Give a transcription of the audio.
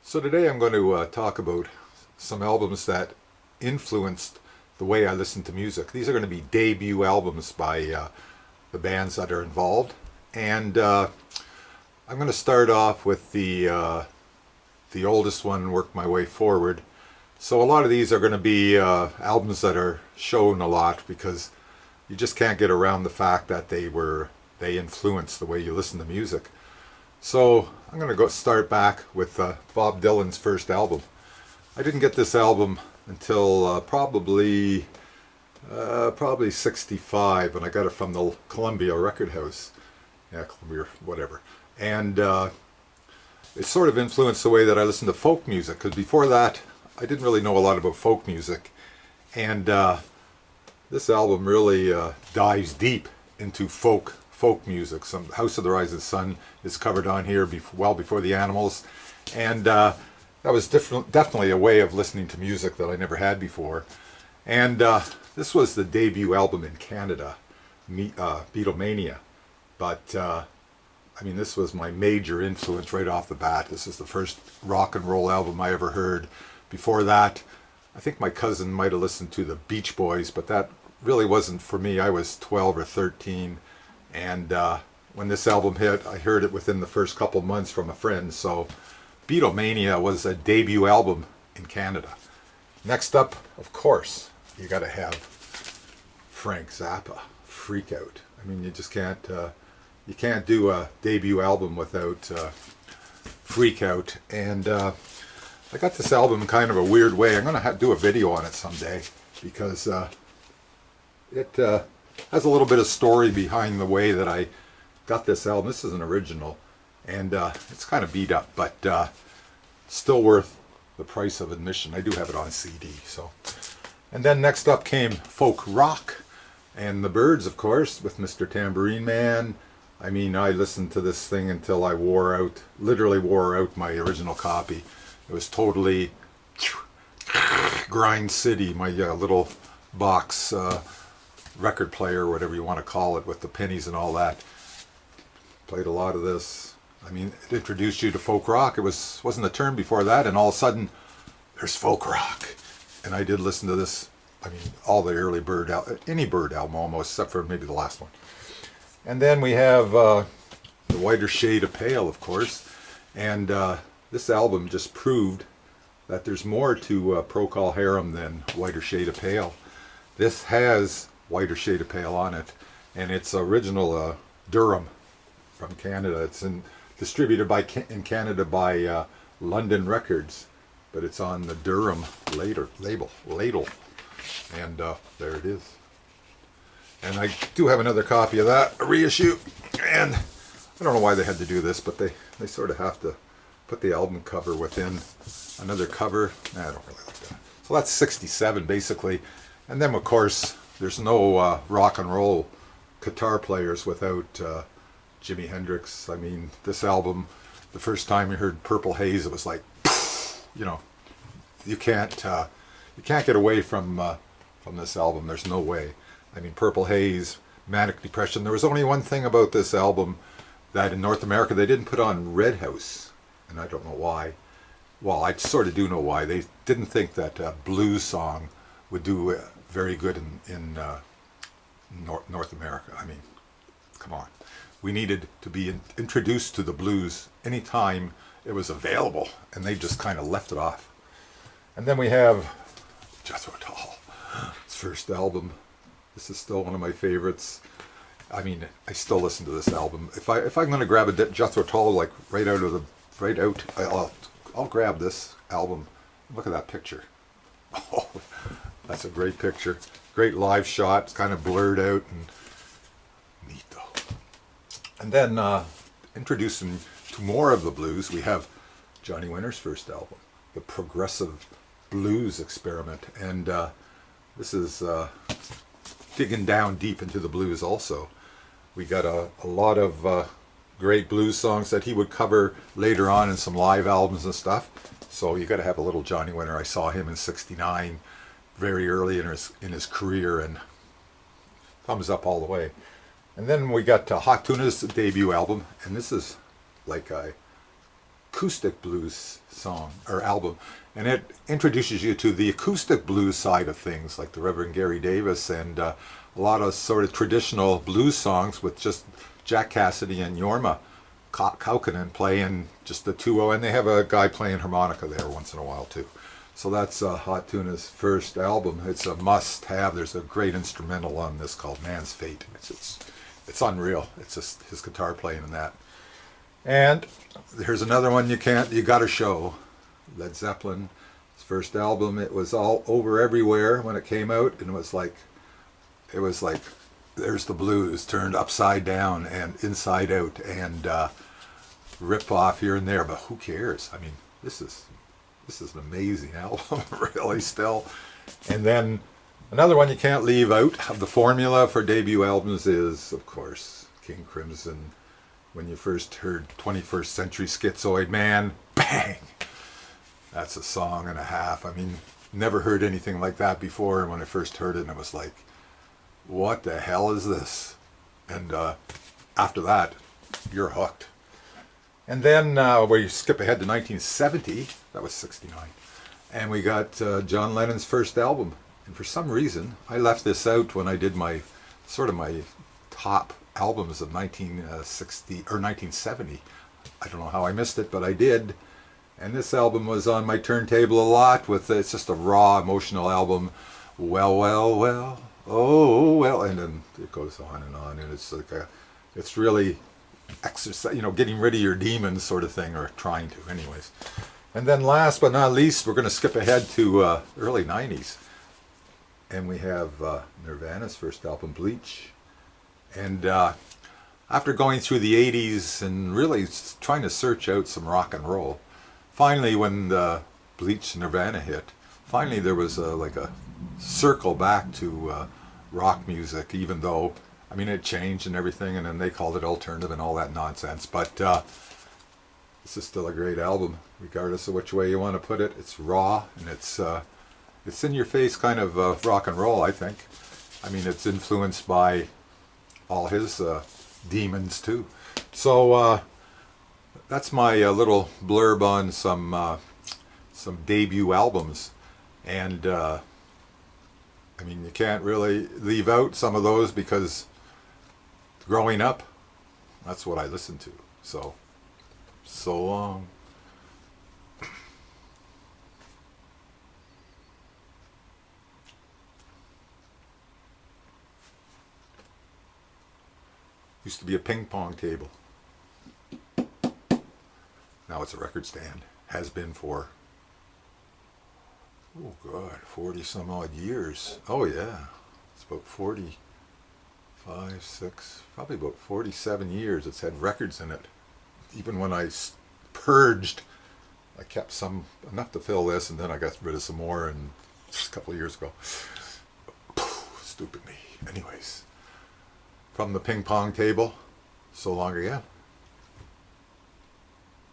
So today I'm going to talk about some albums that influenced the way I listen to music. These are going to be debut albums by the bands that are involved, and I'm going to start off with the oldest one and work my way forward. So a lot of these are going to be albums that are shown a lot because you just can't get around the fact that they influenced the way you listen to music. So I'm going to go start back with Bob Dylan's first album. I didn't get this album until probably 65, and I got it from the Columbia Record House. Yeah, Columbia, whatever. And it sort of influenced the way that I listened to folk music, because before that I didn't really know a lot about folk music. And this album really dives deep into folk music. Some House of the Rising Sun is covered on here well before the Animals, and that was definitely a way of listening to music that I never had before. And this was the debut album in Canada, Beatlemania. But I mean, this was my major influence right off the bat. This is the first rock and roll album I ever heard. Before that, I think my cousin might have listened to the Beach Boys, but that really wasn't for me. I was 12 or 13. And when this album hit, I heard it within the first couple months from a friend. So Beatlemania was a debut album in Canada. Next up, of course, you got to have Frank Zappa, Freak Out. I mean, you just can't you can't do a debut album without Freak Out. And I got this album kind of a weird way. I'm going to do a video on it someday because it has a little bit of story behind the way that I got this album. This is an original, and it's kind of beat up, but still worth the price of admission. I do have it on CD. So, and then next up came folk rock, and the Byrds, of course, with Mr. Tambourine Man. I mean, I listened to this thing until I literally wore out my original copy. It was totally Grind City, my little box record player, or whatever you want to call it, with the pennies and all that. Played a lot of this. I mean, it introduced you to folk rock. It wasn't a term before that, and all of a sudden there's folk rock. And I did listen to this. I mean, all the early any Byrd album almost, except for maybe the last one. And then we have The Whiter Shade of Pale, of course. And this album just proved that there's more to Procol Harum than Whiter Shade of Pale. This has Whiter Shade of Pale on it, and it's original Durham from Canada. It's distributed in Canada by London Records, but it's on the Durham ladle, and there it is. And I do have another copy of that, a reissue, and I don't know why they had to do this, but they sort of have to put the album cover within another cover. I don't really like that. So that's 67 basically, and then of course there's no rock and roll guitar players without Jimi Hendrix. I mean, this album, the first time you heard Purple Haze, it was like, you know, you can't get away from this album. There's no way. I mean, Purple Haze, Manic Depression. There was only one thing about this album that in North America they didn't put on Red House, and I don't know why. Well, I sort of do know why. They didn't think that a blues song would do very good in North America. I mean, come on. We needed to be introduced to the blues anytime it was available, and they just kind of left it off. And then we have Jethro Tall, his first album. This is still one of my favorites. I mean, I still listen to this album. If I'm going to grab a Jethro Tull, like I'll grab this album. Look at that picture. Oh, that's a great picture. Great live shot. It's kind of blurred out and neat though. And then introducing to more of the blues, we have Johnny Winter's first album, the Progressive Blues Experiment, and this is digging down deep into the blues also. We got a lot of great blues songs that he would cover later on in some live albums and stuff. So you got to have a little Johnny Winter. I saw him in '69, very early in his career, and thumbs up all the way. And then we got Hot Tuna's debut album, and this is like a acoustic blues song or album, and it introduces you to the acoustic blues side of things, like the Reverend Gary Davis and a lot of sort of traditional blues songs with just Jack Cassidy and Jorma Kaukonen playing just the duo, and they have a guy playing harmonica there once in a while too. So that's Hot Tuna's first album. It's a must-have. There's a great instrumental on this called Man's Fate. It's unreal. It's just his guitar playing in that. And here's another one you got to show. Led Zeppelin, his first album. It was all over everywhere when it came out, and it was like there's the blues turned upside down and inside out, and rip off here and there. But who cares? I mean, this is an amazing album, really, still. And then another one you can't leave out of the formula for debut albums is, of course, King Crimson. When you first heard 21st Century Schizoid Man, bang! That's a song and a half. I mean, never heard anything like that before. And when I first heard it, it was like, what the hell is this? And after that, you're hooked. And then we skip ahead to 1970. That was 69. And we got John Lennon's first album. And for some reason, I left this out when I did my top albums of 1960 or 1970. I don't know how I missed it, but I did. And this album was on my turntable a lot. It's just a raw, emotional album. Well, well, well, oh well, and then it goes on, and it's like it's really exercise, getting rid of your demons, sort of thing, or trying to, anyways. And then last but not least, we're going to skip ahead to early 90s. And we have Nirvana's first album, Bleach. And after going through the 80s and really trying to search out some rock and roll, finally when the Bleach Nirvana hit, finally there was like a circle back to rock music, even though, I mean, it changed and everything, and then they called it alternative and all that nonsense. But this is still a great album, regardless of which way you want to put it. It's raw, and it's in your face kind of rock and roll, I think. I mean, it's influenced by all his demons too. So that's my little blurb on some debut albums. And I mean, you can't really leave out some of those because growing up, that's what I listened to. So long. Used to be a ping pong table. Now it's a record stand. Has been for, oh God, 40 some odd years. Oh yeah, it's about 45, 6, probably about 47 years. It's had records in it. Even when I purged, I kept some, enough to fill this, and then I got rid of some more, and just a couple of years ago. Stupid me. Anyways. From the ping pong table, so long again.